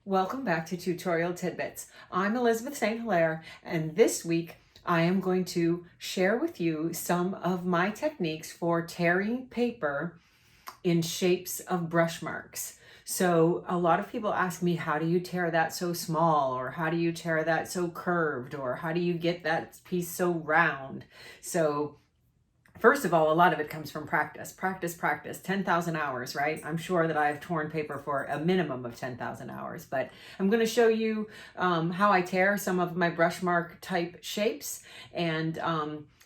Welcome back to Tutorial Tidbits. I'm Elizabeth St. Hilaire, and this week I am going to share with you some of my techniques for tearing paper in shapes of brush marks. So a lot of people ask me, how do you tear that so small? Or how do you tear that so curved? Or how do you get that piece so round? So first of all, a lot of it comes from practice, practice, 10,000 hours, right? I'm sure that I've torn paper for a minimum of 10,000 hours, but I'm going to show you how I tear some of my brush mark type shapes and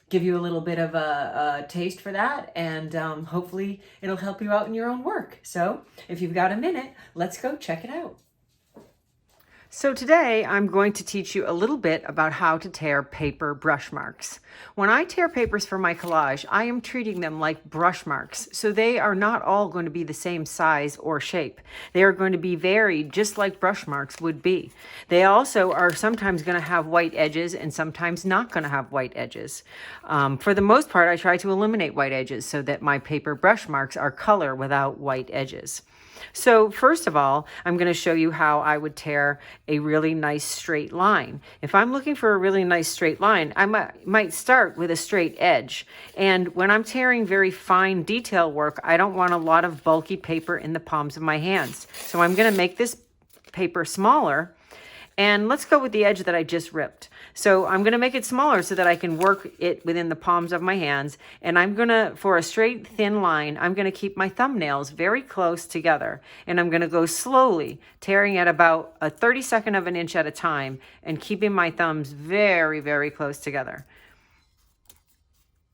give you a little bit of a taste for that, and hopefully it'll help you out in your own work. So if you've got a minute, let's go check it out. So today I'm going to teach you a little bit about how to tear paper brush marks. When I tear papers for my collage, I am treating them like brush marks. So they are not all going to be the same size or shape. They are going to be varied just like brush marks would be. They also are sometimes going to have white edges and sometimes not going to have white edges. For the most part, I try to eliminate white edges so that my paper brush marks are color without white edges. So first of all, I'm going to show you how I would tear a really nice straight line. If I'm looking for a really nice straight line, I might start with a straight edge. And when I'm tearing very fine detail work, I don't want a lot of bulky paper in the palms of my hands. So I'm going to make this paper smaller. And let's go with the edge that I just ripped. So I'm going to make it smaller so that I can work it within the palms of my hands. And I'm going to, for a straight thin line, I'm going to keep my thumbnails very close together. And I'm going to go slowly, tearing at about a 32nd of an inch at a time and keeping my thumbs very, very close together.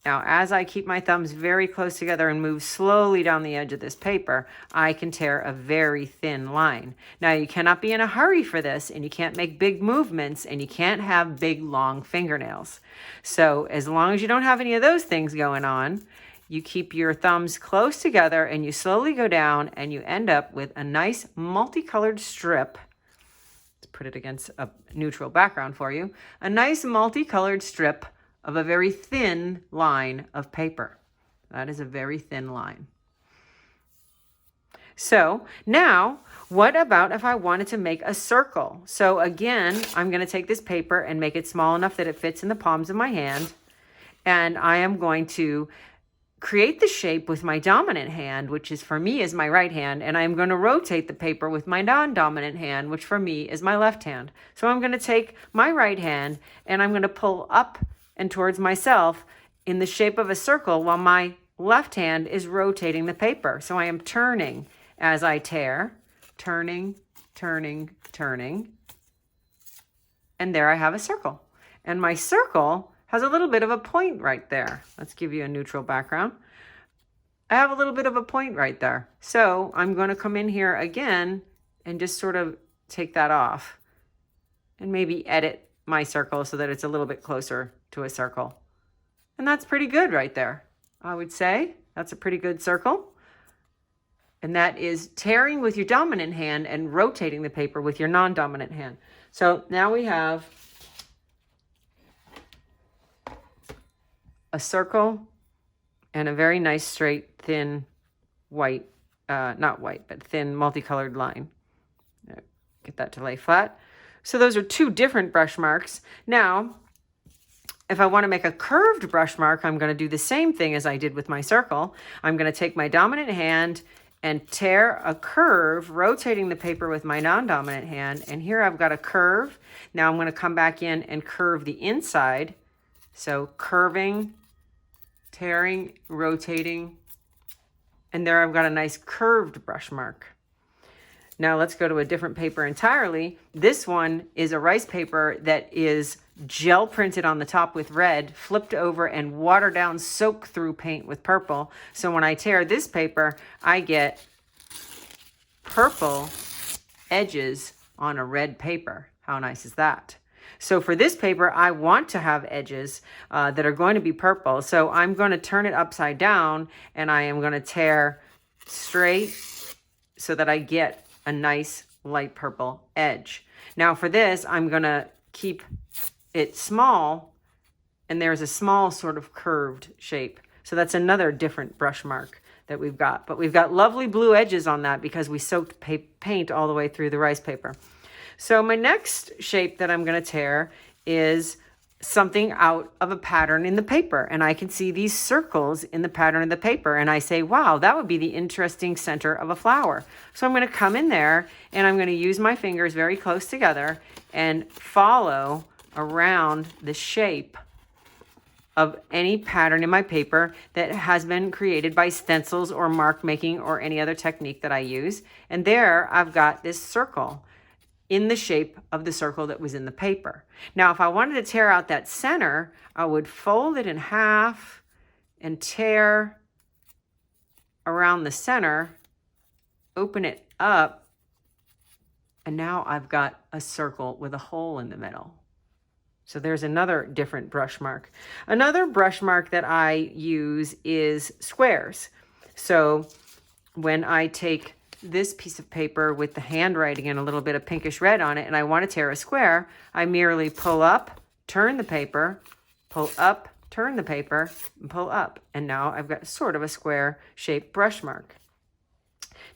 Now, as I keep my thumbs very close together and move slowly down the edge of this paper, I can tear a very thin line. Now, you cannot be in a hurry for this, and you can't make big movements, and you can't have big, long fingernails. So as long as you don't have any of those things going on, you keep your thumbs close together, and you slowly go down, and you end up with a nice multicolored strip. Let's put it against a neutral background for you. A nice multicolored strip of a very thin line of paper. That is a very thin line. So now, what about if I wanted to make a circle? So again, I'm going to take this paper and make it small enough that it fits in the palms of my hand. And I am going to create the shape with my dominant hand, which is for me is my right hand, and I'm going to rotate the paper with my non-dominant hand, which for me is my left hand. So I'm going to take my right hand and I'm going to pull up and towards myself in the shape of a circle while my left hand is rotating the paper. So I am turning as I tear, turning, turning, turning. And there I have a circle. And my circle has a little bit of a point right there. Let's give you a neutral background. I have a little bit of a point right there. So I'm going to come in here again and just sort of take that off and maybe edit my circle so that it's a little bit closer to a circle. And that's pretty good right there. I would say that's a pretty good circle. And that is tearing with your dominant hand and rotating the paper with your non-dominant hand. So now we have a circle and a very nice straight thin white, not white, but thin multicolored line. Get that to lay flat. So those are two different brush marks. Now, if I want to make a curved brush mark, I'm going to do the same thing as I did with my circle. I'm going to take my dominant hand and tear a curve, rotating the paper with my non-dominant hand. And here I've got a curve. Now I'm going to come back in and curve the inside. So curving, tearing, rotating, and there I've got a nice curved brush mark. Now let's go to a different paper entirely. This one is a rice paper that is gel printed on the top with red, flipped over and watered down soak through paint with purple. So when I tear this paper, I get purple edges on a red paper. How nice is that? So for this paper, I want to have edges that are going to be purple. So I'm going to turn it upside down and I am going to tear straight so that I get a nice light purple edge. Now for this, I'm going to keep it small, and there's a small sort of curved shape. So that's another different brush mark that we've got. But we've got lovely blue edges on that because we soaked paint all the way through the rice paper. So my next shape that I'm going to tear is something out of a pattern in the paper. And I can see these circles in the pattern of the paper. And I say, wow, that would be the interesting center of a flower. So I'm going to come in there and I'm going to use my fingers very close together and follow around the shape of any pattern in my paper that has been created by stencils or mark making or any other technique that I use. And there I've got this circle in the shape of the circle that was in the paper. Now, if I wanted to tear out that center, I would fold it in half and tear around the center, open it up, and now I've got a circle with a hole in the middle. So there's another different brush mark. Another brush mark that I use is squares. So when I take this piece of paper with the handwriting and a little bit of pinkish red on it, and I want to tear a square, I merely pull up, turn the paper, pull up, turn the paper, and pull up. And now I've got sort of a square shaped brush mark.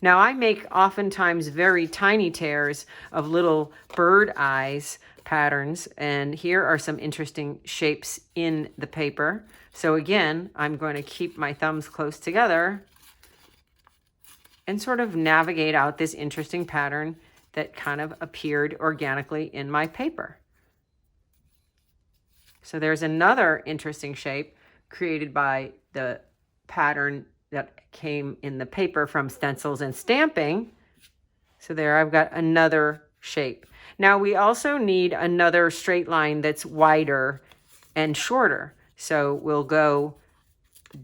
Now I make oftentimes very tiny tears of little bird eyes patterns, and here are some interesting shapes in the paper. So again, I'm going to keep my thumbs close together and sort of navigate out this interesting pattern that kind of appeared organically in my paper. So there's another interesting shape created by the pattern that came in the paper from stencils and stamping. So there I've got another shape. Now we also need another straight line that's wider and shorter. So we'll go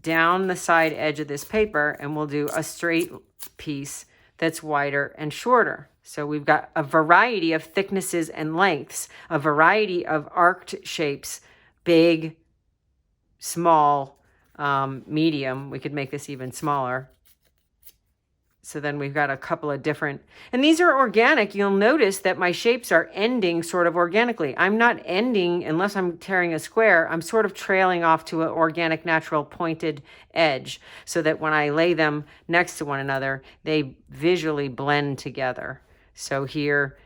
down the side edge of this paper and we'll do a straight piece that's wider and shorter. So we've got a variety of thicknesses and lengths, a variety of arced shapes, big, small, medium. We could make this even smaller. So then we've got a couple of different, and these are organic. You'll notice that my shapes are ending sort of organically. I'm not ending, unless I'm tearing a square, I'm sort of trailing off to an organic, natural pointed edge so that when I lay them next to one another, they visually blend together. So here,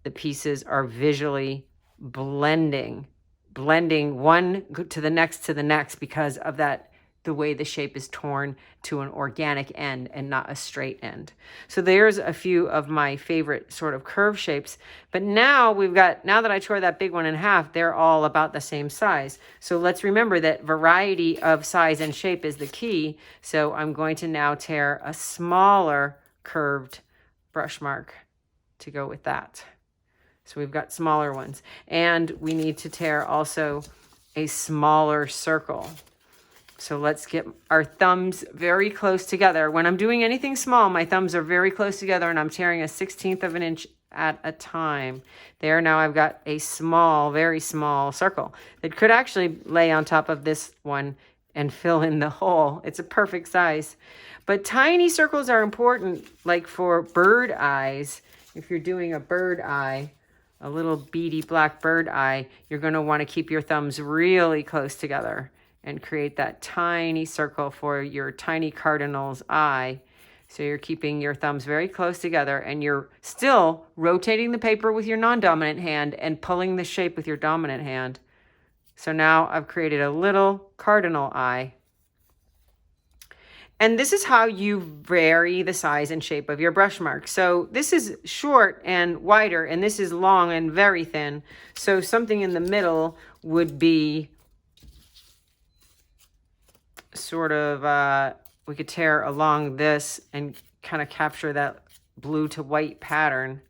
the pieces are visually blending one to the next because of that, the way the shape is torn to an organic end and not a straight end. So there's a few of my favorite sort of curve shapes. But now now that I tore that big one in half, they're all about the same size. So let's remember that variety of size and shape is the key. So I'm going to now tear a smaller curved brush mark to go with that. So we've got smaller ones. And we need to tear also a smaller circle. So let's get our thumbs very close together. When I'm doing anything small, my thumbs are very close together and I'm tearing a 1/16 of an inch at a time. There, now I've got a small, very small circle that could actually lay on top of this one and fill in the hole. It's a perfect size. But tiny circles are important, like for bird eyes. If you're doing a bird eye, a little beady black bird eye, you're going to want to keep your thumbs really close together and create that tiny circle for your tiny cardinal's eye. So you're keeping your thumbs very close together and you're still rotating the paper with your non-dominant hand and pulling the shape with your dominant hand. So now I've created a little cardinal eye. And this is how you vary the size and shape of your brush mark. So this is short and wider, and this is long and very thin. So something in the middle would be sort of, we could tear along this and kind of capture that blue to white pattern.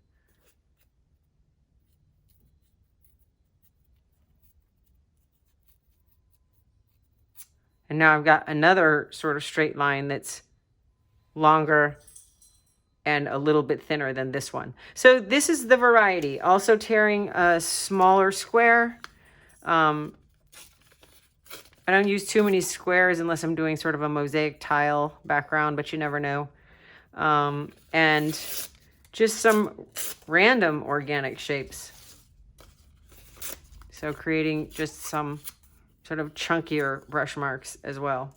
And now I've got another sort of straight line that's longer and a little bit thinner than this one. So this is the variety. Also tearing a smaller square. I don't use too many squares unless I'm doing sort of a mosaic tile background, but you never know. And just some random organic shapes. So creating just some sort of chunkier brush marks as well.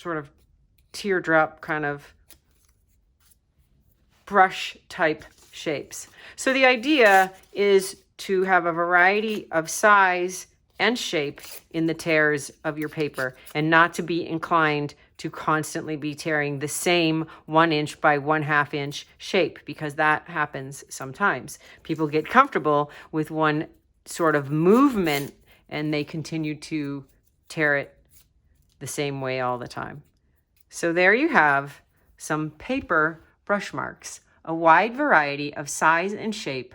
sort of teardrop kind of brush type shapes. So the idea is to have a variety of size and shape in the tears of your paper, and not to be inclined to constantly be tearing the same 1 inch by 1/2 inch shape, because that happens sometimes. People get comfortable with one sort of movement and they continue to tear it the same way all the time. So there you have some paper brush marks, a wide variety of size and shape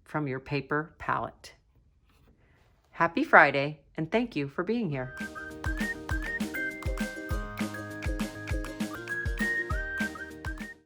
from your paper palette. Happy Friday, and thank you for being here.